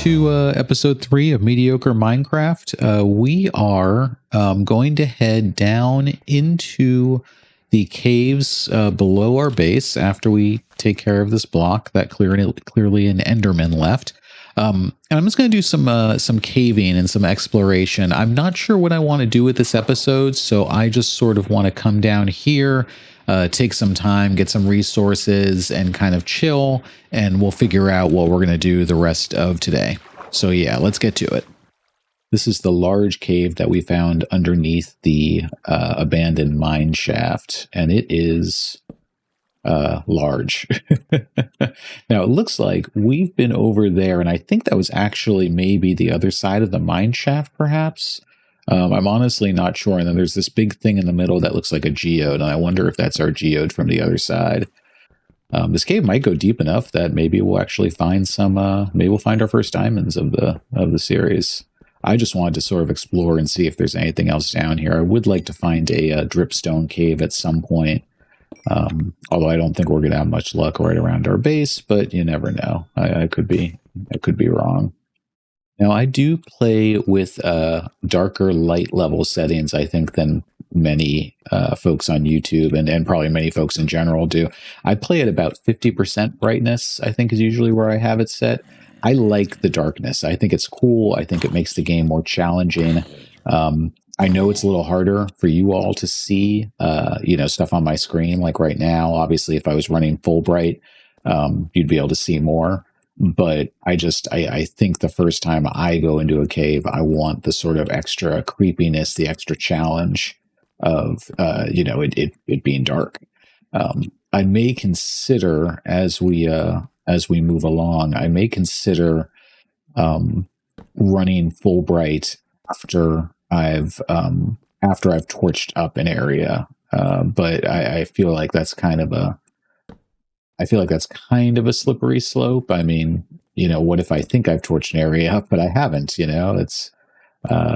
to episode 3 of Mediocre Minecraft. We are going to head down into the caves below our base after we take care of this block that clearly an Enderman left. And I'm just going to do some caving and some exploration. I'm not sure what I want to do with this episode, so I just sort of want to come down here, take some time, get some resources, and kind of chill, and we'll figure out what we're going to do the rest of today. So yeah, let's get to it. This is the large cave that we found underneath the abandoned mine shaft, and it is large. Now it looks like we've been over there, and I think that was actually maybe the other side of the mine shaft, perhaps. I'm honestly not sure. And then there's this big thing in the middle that looks like a geode, and I wonder if that's our geode from the other side. This cave might go deep enough that maybe we'll actually find some. Maybe we'll find our first diamonds of the series. I just wanted to sort of explore and see if there's anything else down here. I would like to find a dripstone cave at some point. Although I don't think we're going to have much luck right around our base, but you never know. I could be wrong. Now, I do play with darker light level settings, I think, than many folks on YouTube and probably many folks in general do. I play at about 50% brightness, I think is usually where I have it set. I like the darkness. I think it's cool. I think it makes the game more challenging. I know it's a little harder for you all to see, stuff on my screen. Like right now, obviously, if I was running full bright, you'd be able to see more. But I think the first time I go into a cave, I want the sort of extra creepiness, the extra challenge of, it being dark. I may consider as we move along, I may consider running full bright after I've torched up an area, but I feel like that's kind of a slippery slope. I mean, what if I think I've torched an area up, but I haven't? It's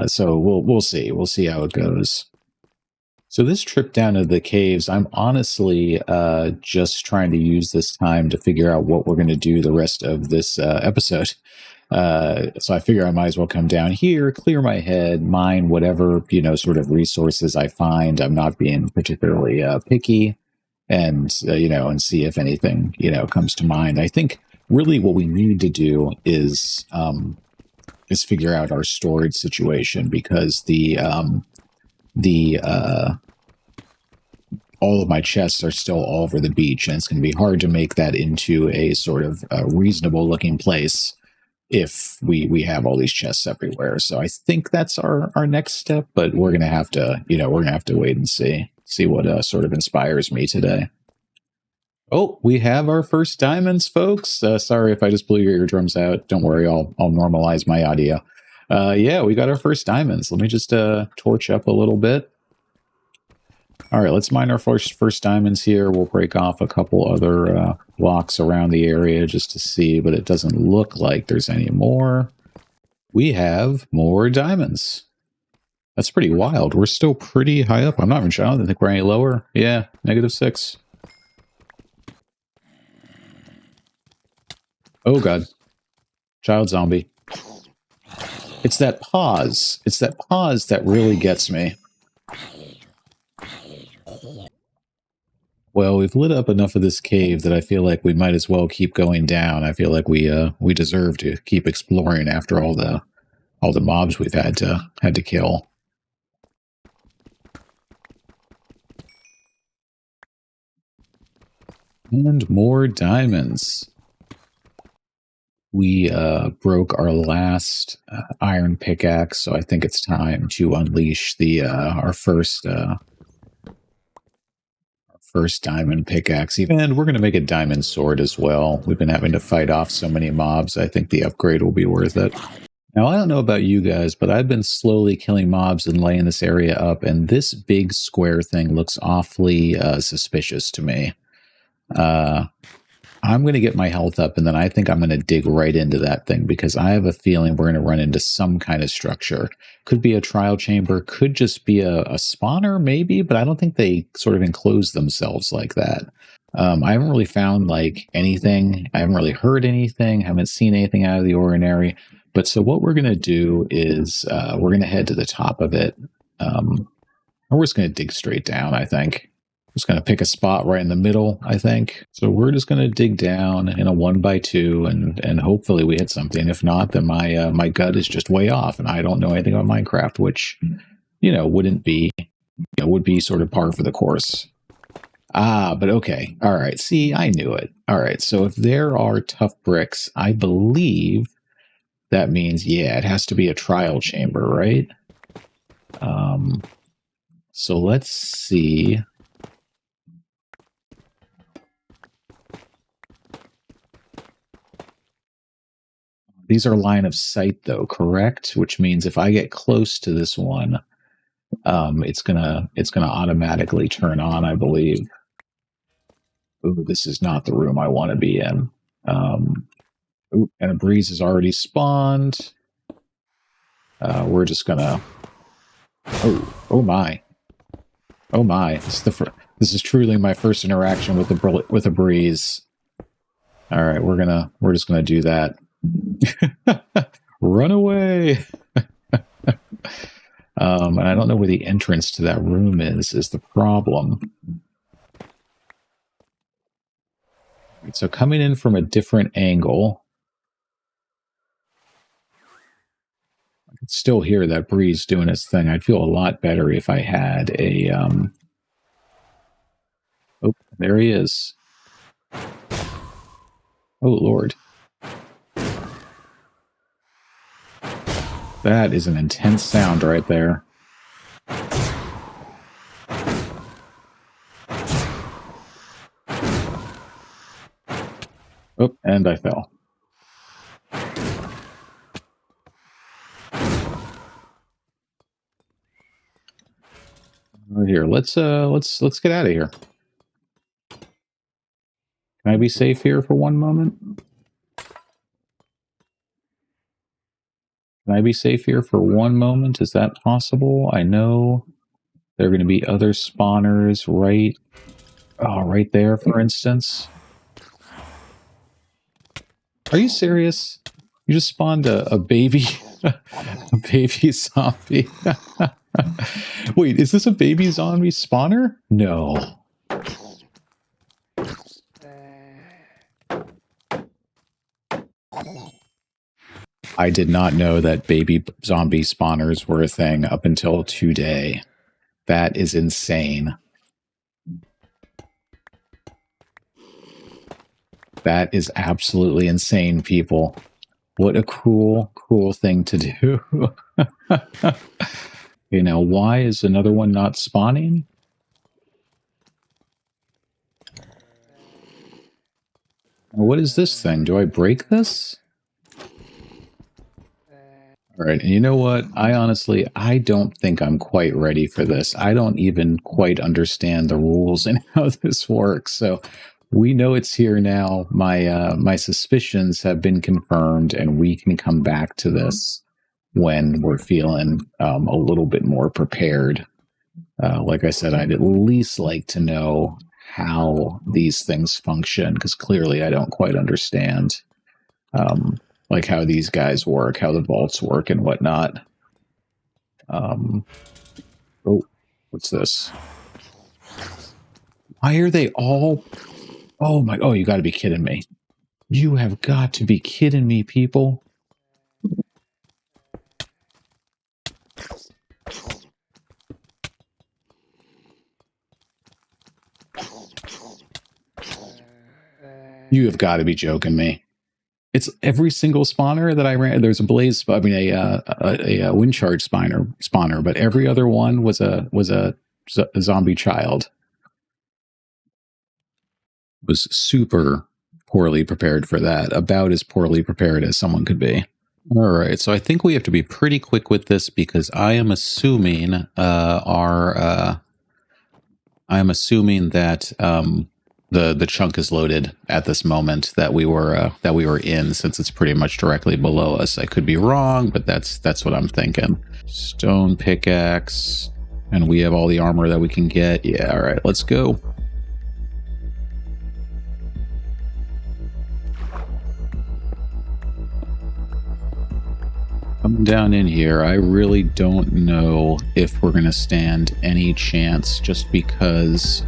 so we'll see. We'll see how it goes. So this trip down to the caves, I'm honestly just trying to use this time to figure out what we're going to do the rest of this episode. So I figure I might as well come down here, clear my head, mine whatever, sort of resources I find. I'm not being particularly picky, and see if anything, comes to mind. I think really what we need to do is figure out our storage situation, because all of my chests are still all over the beach, and it's going to be hard to make that into a sort of reasonable looking place if we have all these chests everywhere. So I think that's our next step, but we're going to have to, wait and see what sort of inspires me today. Oh, we have our first diamonds, folks. Sorry if I just blew your eardrums out. Don't worry, I'll normalize my audio. Yeah, we got our first diamonds. Let me just torch up a little bit. All right, let's mine our first diamonds here. We'll break off a couple other blocks around the area just to see, but it doesn't look like there's any more. We have more diamonds. That's pretty wild. We're still pretty high up. I'm not even sure. I don't think we're any lower. Yeah, -6. Oh, God. Child zombie. It's that pause. It's that pause that really gets me. Well, we've lit up enough of this cave that I feel like we might as well keep going down. I feel like we deserve to keep exploring after all the mobs we've had to kill. And more diamonds. We broke our last iron pickaxe, so I think it's time to unleash our first diamond pickaxe. And we're going to make a diamond sword as well. We've been having to fight off so many mobs. I think the upgrade will be worth it. Now, I don't know about you guys, but I've been slowly killing mobs and laying this area up, and this big square thing looks awfully suspicious to me. I'm going to get my health up, and then I think I'm going to dig right into that thing, because I have a feeling we're going to run into some kind of structure. Could be a trial chamber, could just be a spawner, maybe, but I don't think they sort of enclose themselves like that. I haven't really found like anything. I haven't really heard anything. Haven't seen anything out of the ordinary. But so what we're going to do is we're going to head to the top of it. Or we're just going to dig straight down, I think. Just going to pick a spot right in the middle, I think. So we're just going to dig down in a 1x2 and hopefully we hit something. If not, then my gut is just way off and I don't know anything about Minecraft, which, you know, wouldn't be, would be sort of par for the course. Ah, but okay. All right. See, I knew it. All right. So if there are tough bricks, I believe that means, yeah, it has to be a trial chamber, right? So let's see. These are line of sight, though, correct? Which means if I get close to this one, it's gonna automatically turn on, I believe. Ooh, this is not the room I want to be in. Ooh, and a breeze has already spawned. We're just gonna. Oh my! Oh my! This is truly my first interaction with a breeze. All right, we're just gonna do that. Run away! And I don't know where the entrance to that room is the problem. So coming in from a different angle, I can still hear that breeze doing its thing. I'd feel a lot better if I had a, oh, there he is. Oh, Lord. That is an intense sound right there. Oh, and I fell. Here, let's get out of here. Can I be safe here for one moment? Can I be safe here for one moment? Is that possible? I know there are going to be other spawners right there, for instance. Are you serious? You just spawned a baby, a baby zombie. Wait, is this a baby zombie spawner? No. I did not know that baby zombie spawners were a thing up until today. That is insane. That is absolutely insane, people. What a cool, cool thing to do. You know, why is another one not spawning? What is this thing? Do I break this? All right, and you know what? I don't think I'm quite ready for this. I don't even quite understand the rules and how this works. So we know it's here now. My suspicions have been confirmed, and we can come back to this when we're feeling a little bit more prepared. Like I said, I'd at least like to know how these things function, because clearly I don't quite understand. Like how these guys work, how the vaults work and whatnot. Oh, what's this? Why are they all... Oh my... Oh, you got to be kidding me. You have got to be kidding me, people. You have got to be joking me. It's every single spawner that I ran. There's a blaze, I mean a wind charge spawner, but every other one was a zombie child. Was super poorly prepared for that. About as poorly prepared as someone could be. All right, so I think we have to be pretty quick with this because I am assuming that the chunk is loaded at this moment that we were in, since it's pretty much directly below us. I could be wrong, but that's what I'm thinking. Stone pickaxe, and we have all the armor that we can get. Yeah, all right, let's go. Coming down in here, I really don't know if we're going to stand any chance just because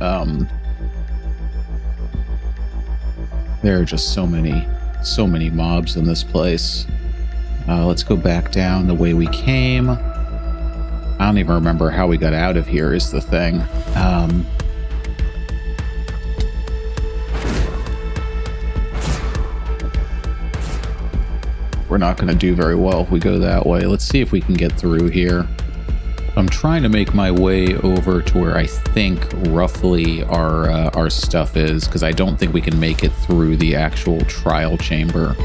there are just so many mobs in this place. Let's go back down the way we came. I don't even remember how we got out of here is the thing. We're not going to do very well if we go that way. Let's see if we can get through here. I'm trying to make my way over to where I think roughly our stuff is, because I don't think we can make it through the actual trial chamber.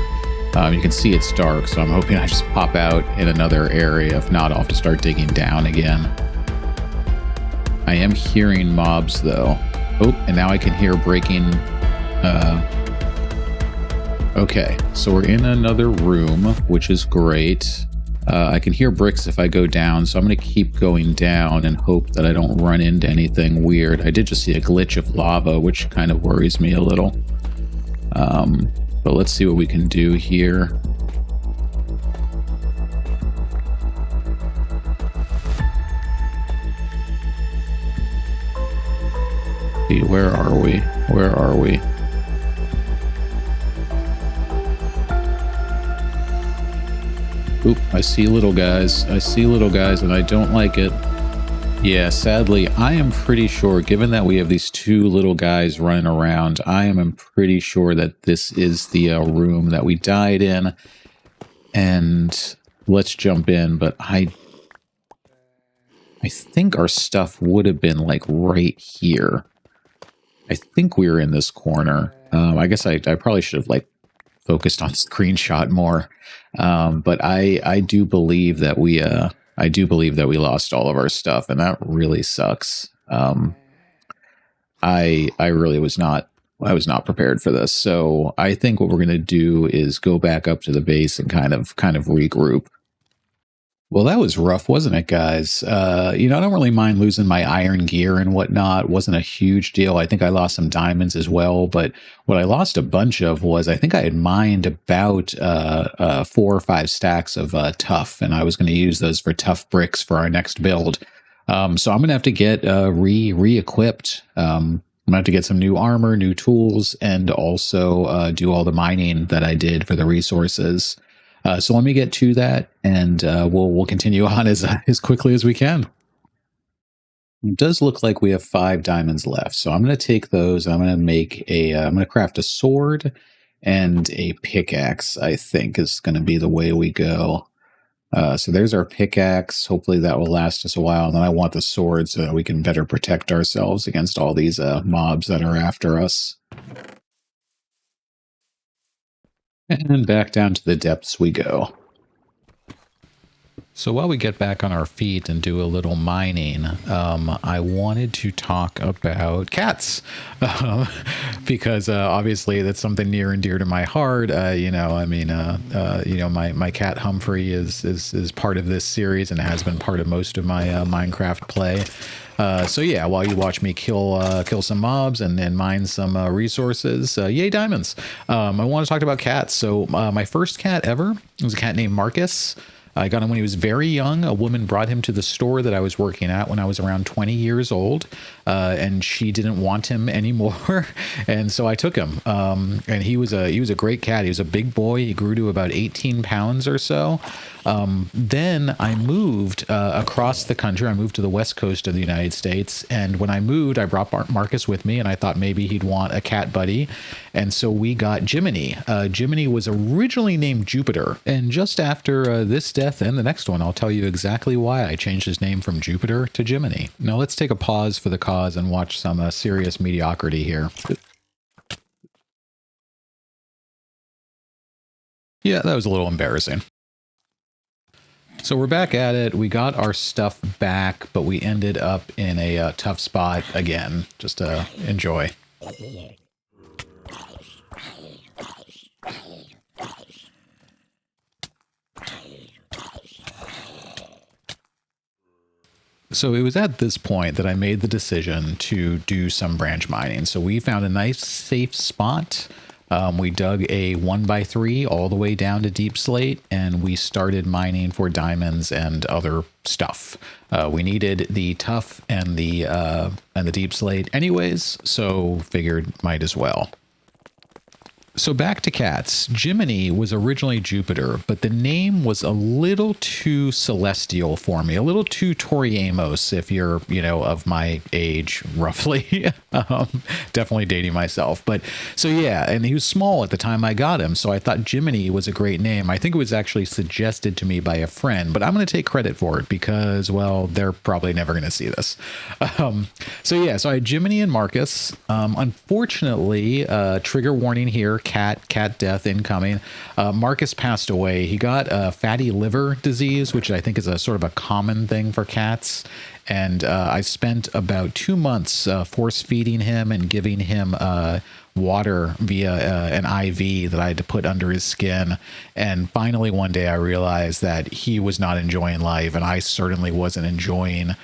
You can see it's dark, so I'm hoping I just pop out in another area. If not, I'll have to start digging down again. I am hearing mobs, though. Oh, and now I can hear breaking... Okay, so we're in another room, which is great. I can hear bricks if I go down, so I'm going to keep going down and hope that I don't run into anything weird. I did just see a glitch of lava, which kind of worries me a little. But let's see what we can do here. Where are we? Where are we? Oop, I see little guys. I see little guys, and I don't like it. Yeah, sadly, I am pretty sure, given that we have these two little guys running around, I am pretty sure that this is the room that we died in. And let's jump in, but I think our stuff would have been, like, right here. I think we were in this corner. I guess I probably should have, like, focused on screenshot more. But I do believe that we lost all of our stuff, and that really sucks. I really was not prepared for this. So I think what we're going to do is go back up to the base and kind of regroup. Well, that was rough, wasn't it, guys? I don't really mind losing my iron gear and whatnot. It wasn't a huge deal. I think I lost some diamonds as well, but what I lost a bunch of was I think I had mined about 4 or 5 stacks of tough, and I was going to use those for tough bricks for our next build. So I'm going to have to get re-equipped. I'm going to have to get some new armor, new tools, and also do all the mining that I did for the resources. So let me get to that, and we'll continue on as quickly as we can. It does look like we have 5 diamonds left, so I'm going to take those. I'm going to make I'm going to craft a sword and a pickaxe. I think is going to be the way we go. So there's our pickaxe. Hopefully that will last us a while. And then I want the sword so that we can better protect ourselves against all these mobs that are after us. And back down to the depths we go. So while we get back on our feet and do a little mining, I wanted to talk about cats because obviously that's something near and dear to my heart. My cat Humphrey is part of this series and has been part of most of my Minecraft play. So yeah, while you watch me kill some mobs and mine some resources, yay diamonds. I want to talk about cats. So my first cat ever was a cat named Marcus. I got him when he was very young. A woman brought him to the store that I was working at when I was around 20 years old, and she didn't want him anymore, and so I took him. And he was a great cat. He was a big boy. He grew to about 18 pounds or so. Then I moved across the country. I moved to the west coast of the United States, and when I moved, I brought Marcus with me, and I thought maybe he'd want a cat buddy, and so we got Jiminy. Jiminy was originally named Jupiter, and just after this death and the next one, I'll tell you exactly why I changed his name from Jupiter to Jiminy. Now let's take a pause for the cause and watch some serious mediocrity here. Yeah, that was a little embarrassing. So we're back at it. We got our stuff back, but we ended up in a tough spot again. Just enjoy. So it was at this point that I made the decision to do some branch mining. So we found a nice safe spot. We dug a 1x3 all the way down to deep slate, and we started mining for diamonds and other stuff. We needed the tough and the deep slate anyways, so figured might as well. So back to cats. Jiminy was originally Jupiter, but the name was a little too celestial for me, a little too Tori Amos, if you're, of my age, roughly. Definitely dating myself. But so yeah, and he was small at the time I got him, so I thought Jiminy was a great name. I think it was actually suggested to me by a friend, but I'm going to take credit for it because, well, they're probably never going to see this. So yeah, so I had Jiminy and Marcus. Unfortunately, trigger warning here, cat death incoming. Marcus passed away. He got fatty liver disease, which I think is a sort of a common thing for cats. And I spent about 2 months force feeding him and giving him water via an IV that I had to put under his skin. And finally, one day I realized that he was not enjoying life, and I certainly wasn't enjoying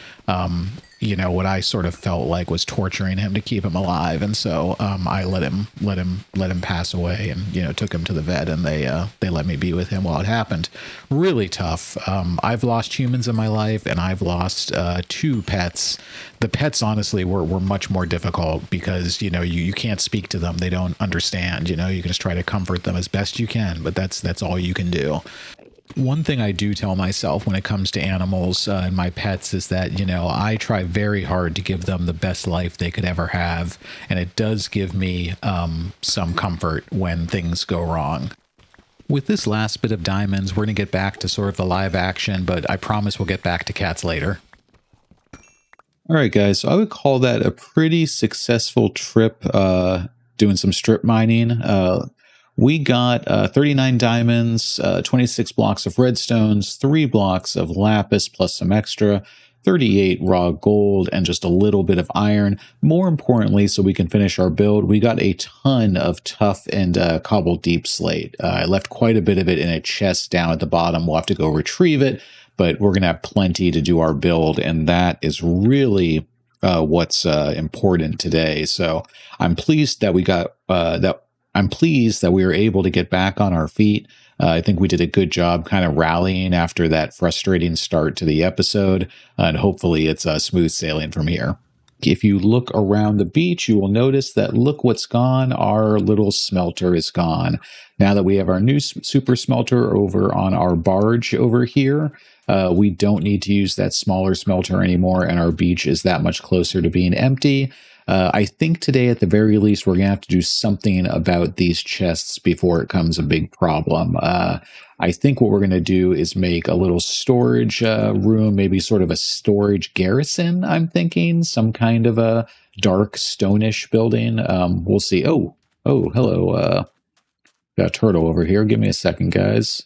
what I sort of felt like was torturing him to keep him alive. And so I let him pass away, and took him to the vet, and they let me be with him while it happened. Really tough. I've lost humans in my life, and I've lost 2 pets. The pets honestly were much more difficult because you can't speak to them. They don't understand. You can just try to comfort them as best you can, but that's all you can do. One thing I do tell myself when it comes to animals and my pets is that, I try very hard to give them the best life they could ever have. And it does give me some comfort when things go wrong. With this last bit of diamonds, we're going to get back to sort of the live action, but I promise we'll get back to cats later. All right, guys, so I would call that a pretty successful trip doing some strip mining. We got 39 diamonds, 26 blocks of redstones, 3 blocks of lapis plus some extra, 38 raw gold, and just a little bit of iron. More importantly, so we can finish our build, we got a ton of tough and cobbled deep slate. I left quite a bit of it in a chest down at the bottom. We'll have to go retrieve it, but we're going to have plenty to do our build, and that is really what's important today. So I'm pleased that we got I'm pleased that we were able to get back on our feet. I think we did a good job kind of rallying after that frustrating start to the episode, and hopefully it's smooth sailing from here. If you look around the beach, you will notice that look what's gone. Our little smelter is gone. Now that we have our new super smelter over on our barge over here, we don't need to use that smaller smelter anymore, and our beach is that much closer to being empty. I think today, at the very least, we're going to have to do something about these chests before it becomes a big problem. I think what we're going to do is make a little storage room, maybe sort of a storage garrison, I'm thinking. Some kind of a dark, stonish building. We'll see. Oh, hello. Got a turtle over here. Give me a second, guys.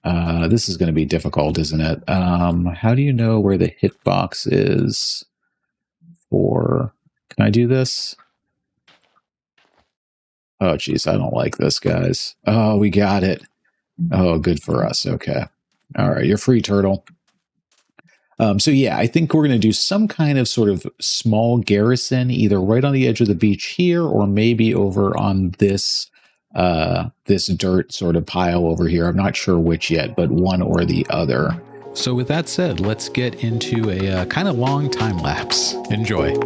This is going to be difficult, isn't it? How do you know where the hitbox is for... Can I do this? Oh, geez, I don't like this, guys. Oh, we got it. Oh, good for us. Okay. All right, you're free, turtle. So yeah, I think we're going to do some kind of sort of small garrison, either right on the edge of the beach here, or maybe over on this this dirt sort of pile over here. I'm not sure which yet, but one or the other. So with that said, let's get into a kind of long time lapse. Enjoy.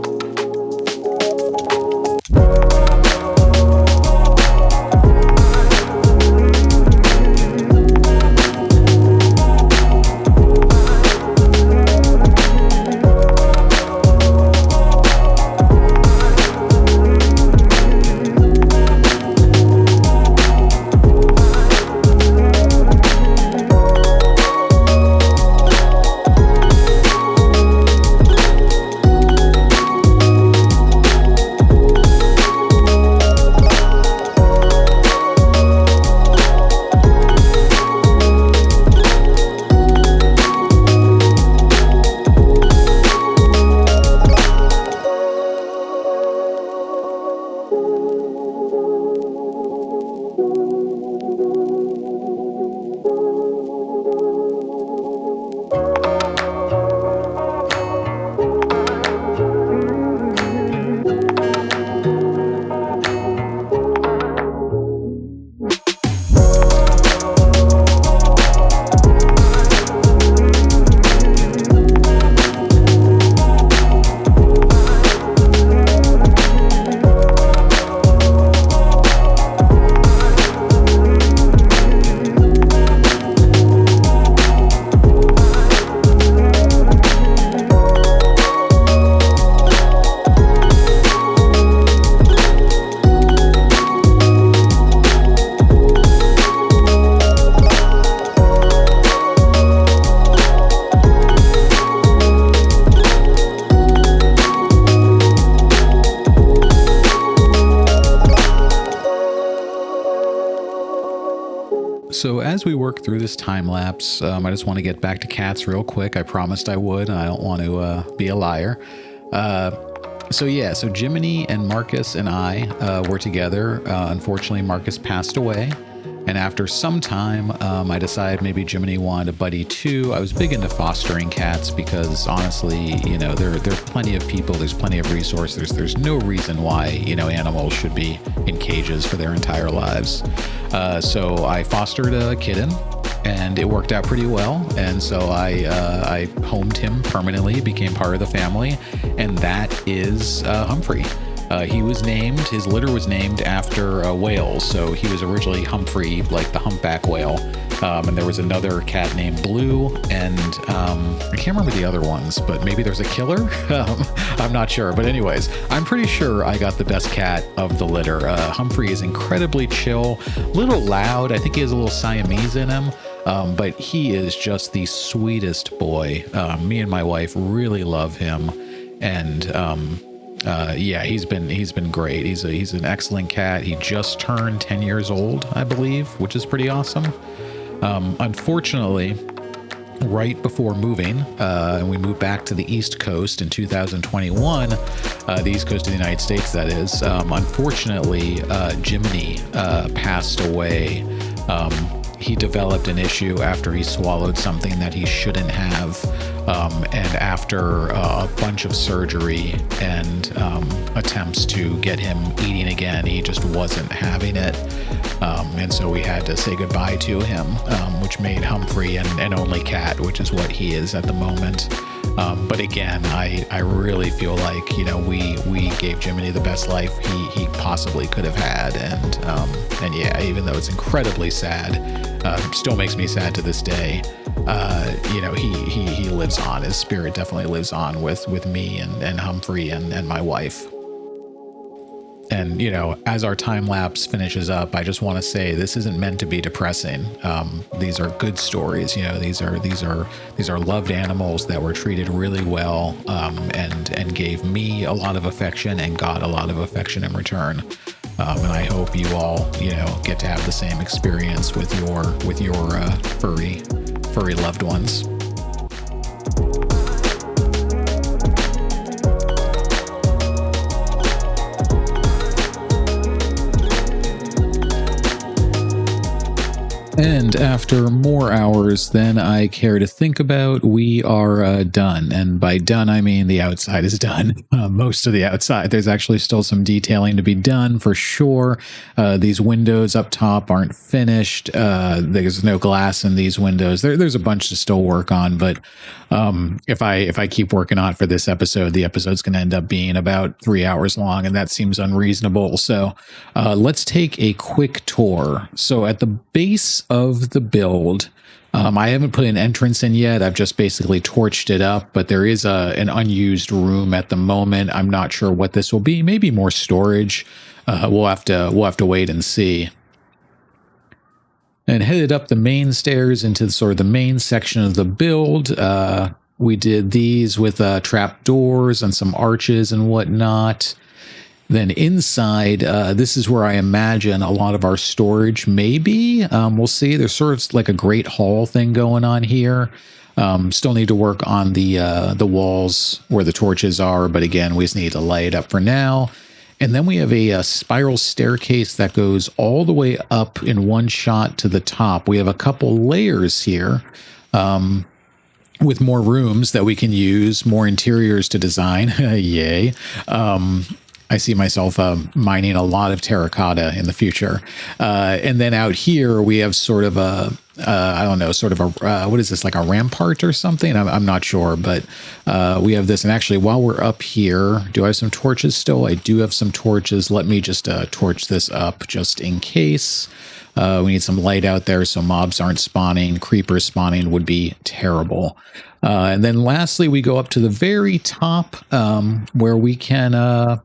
So as we work through this time lapse, I just want to get back to cats real quick. I promised I would, and I don't want to be a liar. So Jiminy and Marcus and I were together. Unfortunately, Marcus passed away. And after some time, I decided maybe Jiminy wanted a buddy too. I was big into fostering cats because honestly, you know, there are plenty of people, there's plenty of resources. There's no reason why, you know, animals should be in cages for their entire lives. So I fostered a kitten and it worked out pretty well. And so I homed him permanently, became part of the family. And that is Humphrey. His litter was named after whales. So he was originally Humphrey, like the humpback whale. And there was another cat named Blue, and I can't remember the other ones, but maybe there's a killer. I'm not sure. But anyways, I'm pretty sure I got the best cat of the litter. Humphrey is incredibly chill, a little loud. I think he has a little Siamese in him. But he is just the sweetest boy. Me and my wife really love him. And he's been great. He's an excellent cat. He just turned 10 years old, I believe, which is pretty awesome. Unfortunately, right before moving, and we moved back to the East Coast in 2021, the East Coast of the United States, that is, unfortunately, Jiminy passed away. He developed an issue after he swallowed something that he shouldn't have. And after a bunch of surgery and attempts to get him eating again, he just wasn't having it. And so we had to say goodbye to him, which made Humphrey an only cat, which is what he is at the moment. But again, I really feel like, you know, we gave Jiminy the best life he possibly could have had. And yeah, even though it's incredibly sad, still makes me sad to this day. You know, he lives on. His spirit definitely lives on with me and Humphrey and my wife. And, you know, as our time lapse finishes up, I just want to say this isn't meant to be depressing. These are good stories. You know, these are loved animals that were treated really well, and gave me a lot of affection and got a lot of affection in return. And I hope you all, you know, get to have the same experience with your furry loved ones. And after more hours than I care to think about, we are done. And by done, I mean the outside is done. Most of the outside. There's actually still some detailing to be done for sure. These windows up top aren't finished. There's no glass in these windows. There's a bunch to still work on. But if I keep working on it for this episode, the episode's going to end up being about 3 hours long, and that seems unreasonable. So let's take a quick tour. So at the base of the build, I haven't put an entrance in yet. I've just basically torched it up, but there is an unused room at the moment. I'm not sure what this will be. Maybe more storage. We'll have to wait and see. And headed up the main stairs into sort of the main section of the build. We did these with trap doors and some arches and whatnot. Then inside, this is where I imagine a lot of our storage may be. We'll see. There's sort of like a great hall thing going on here. Still need to work on the walls where the torches are, but again, we just need to light it up for now. And then we have a spiral staircase that goes all the way up in one shot to the top. We have a couple layers here with more rooms that we can use, more interiors to design. Yay. I see myself mining a lot of terracotta in the future. And then out here, we have sort of a, I don't know, sort of a, what is this, like a rampart or something? I'm not sure, but we have this. And actually, while we're up here, do I have some torches still? I do have some torches. Let me just torch this up just in case. We need some light out there so mobs aren't spawning. Creepers spawning would be terrible. And then lastly, we go up to the very top where we can...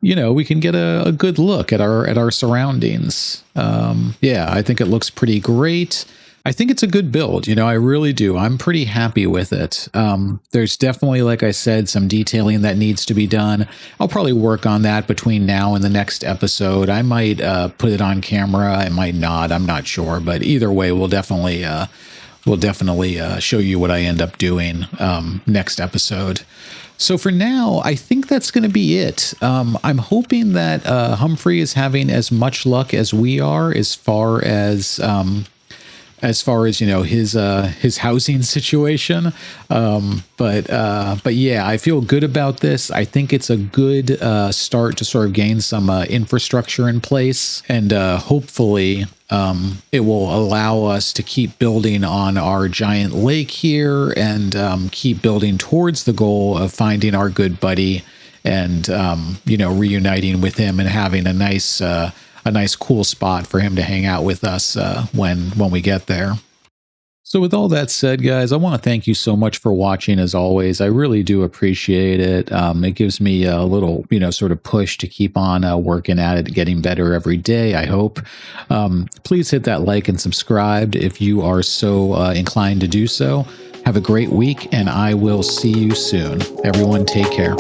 you know, we can get a good look at our surroundings. Yeah, I think it looks pretty great. I think it's a good build. You know, I really do. I'm pretty happy with it. There's definitely, like I said, some detailing that needs to be done. I'll probably work on that between now and the next episode. I might put it on camera. I might not. I'm not sure. But either way, we'll definitely show you what I end up doing next episode. So for now, I think that's going to be it. I'm hoping that Humphrey is having as much luck as we are as far as, you know, his housing situation. But yeah, I feel good about this. I think it's a good start to sort of gain some infrastructure in place, and hopefully it will allow us to keep building on our giant lake here, and keep building towards the goal of finding our good buddy, and you know, reuniting with him and having a nice cool spot for him to hang out with us when we get there. So with all that said, guys, I want to thank you so much for watching. As always, I really do appreciate it. It gives me a little, you know, sort of push to keep on working at it, getting better every day, I hope. Please hit that like and subscribe if you are so inclined to do so. Have a great week, and I will see you soon. Everyone, take care.